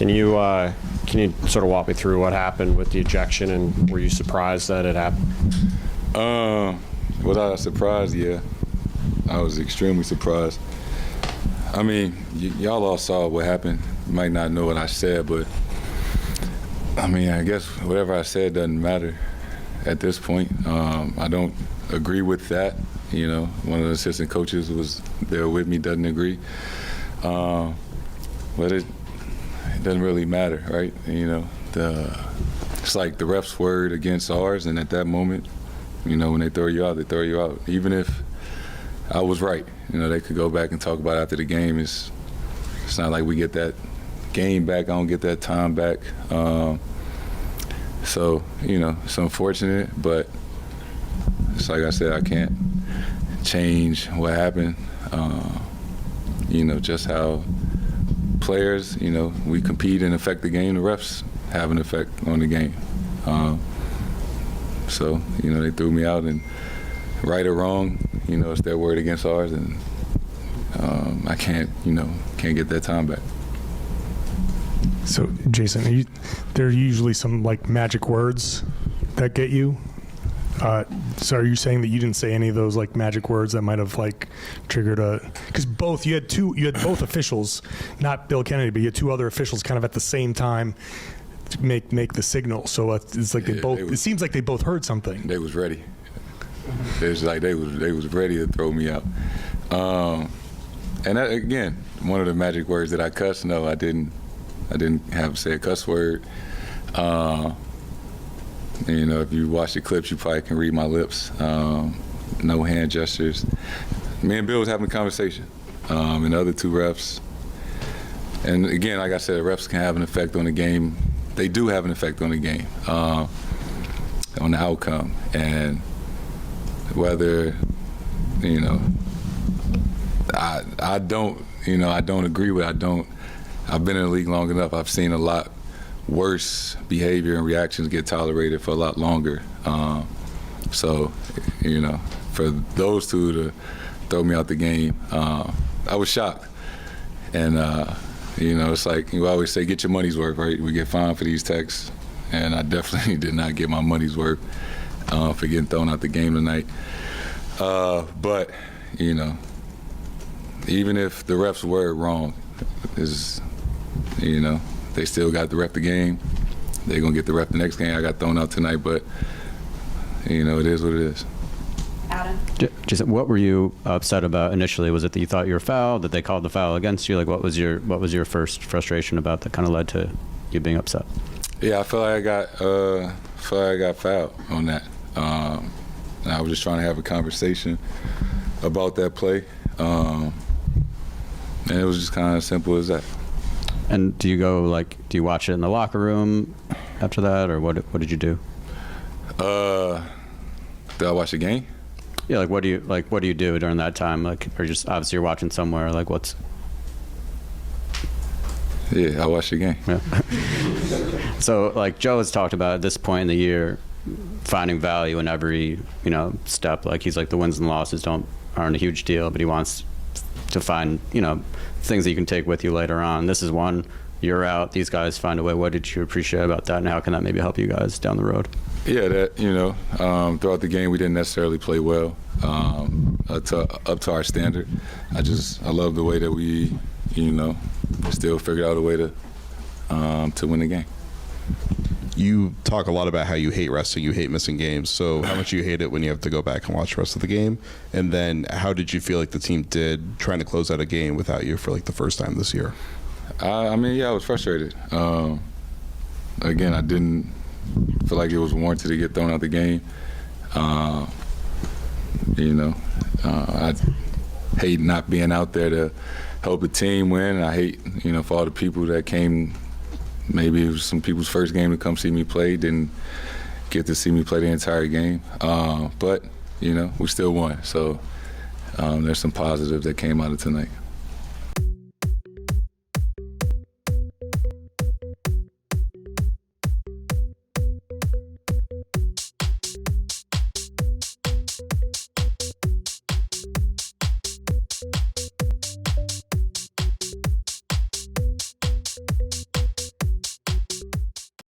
Can you sort of walk me through what happened with the ejection, and were you surprised that it happened? Was I surprised? Yeah, I was extremely surprised. I mean, y'all all saw what happened. You might not know what I said, but I mean, I guess whatever I said doesn't matter at this point. I don't agree with that. You know, one of the assistant coaches was there with me, doesn't agree. But it doesn't really matter, right? You know, it's like the ref's word against ours, and at that moment, you know, when they throw you out, they throw you out. Even if I was right, you know, they could go back and talk about it after the game. It's not like we get that game back. I don't get that time back. So, you know, it's unfortunate, but it's like I said, I can't change what happened. You know, just how players, you know, we compete and affect the game. The refs have an effect on the game. So, you know, they threw me out, and right or wrong, you know, it's their word against ours, and I can't get that time back. So, Jayson, there are usually some like magic words that get you. So are you saying that you didn't say any of those like magic words that might have like triggered because you had both officials, not Bill Kennedy, but you had two other officials kind of at the same time to make the signal. So it's like it seems like they both heard something. They was ready. It was like they was ready to throw me out. And that, again, one of the magic words that I cussed. No, I didn't have say a cuss word. You know, if you watch the clips, you probably can read my lips. No hand gestures. Me and Bill was having a conversation, and the other two refs. And again, like I said, refs can have an effect on the game. They do have an effect on the game, on the outcome. And whether, you know, I don't agree with. I've been in the league long enough. I've seen a lot worse behavior and reactions get tolerated for a lot longer. So, you know, for those two to throw me out the game, I was shocked. And, you know, it's like you always say, get your money's worth, right? We get fined for these texts. And I definitely did not get my money's worth for getting thrown out the game tonight. But, you know, even if the refs were wrong, you know, they still got the ref the game. They're going to get the ref the next game. I got thrown out tonight, but, you know, it is what it is. Adam? Jayson, what were you upset about initially? Was it that you thought you were fouled, that they called the foul against you? Like, what was your first frustration about that kind of led to you being upset? Yeah, I feel like I got fouled on that. I was just trying to have a conversation about that play. And it was just kind of simple as that. And do you watch it in the locker room after that, or what did you do? Did I watch the game? Yeah, what do you do during that time? Like, or just obviously you're watching somewhere. Like, what's? Yeah, I watched the game. Yeah. So, like Joe has talked about at this point in the year, finding value in every step. Like he's like the wins and losses aren't a huge deal, but he wants to find things that you can take with you later on. This is one. You're out. These guys find a way. What did you appreciate about that, and how can that maybe help you guys down the road? Yeah, that throughout the game we didn't necessarily play well up to our standard. I love the way that we still figured out a way to win the game. You talk a lot about how you hate resting, you hate missing games. So how much do you hate it when you have to go back and watch the rest of the game? And then how did you feel like the team did trying to close out a game without you for like the first time this year? I was frustrated. Again, I didn't feel like it was warranted to get thrown out the game. I hate not being out there to help the team win. I hate, for all the people that came. Maybe it was some people's first game to come see me play, didn't get to see me play the entire game. But, we still won. So there's some positives that came out of tonight.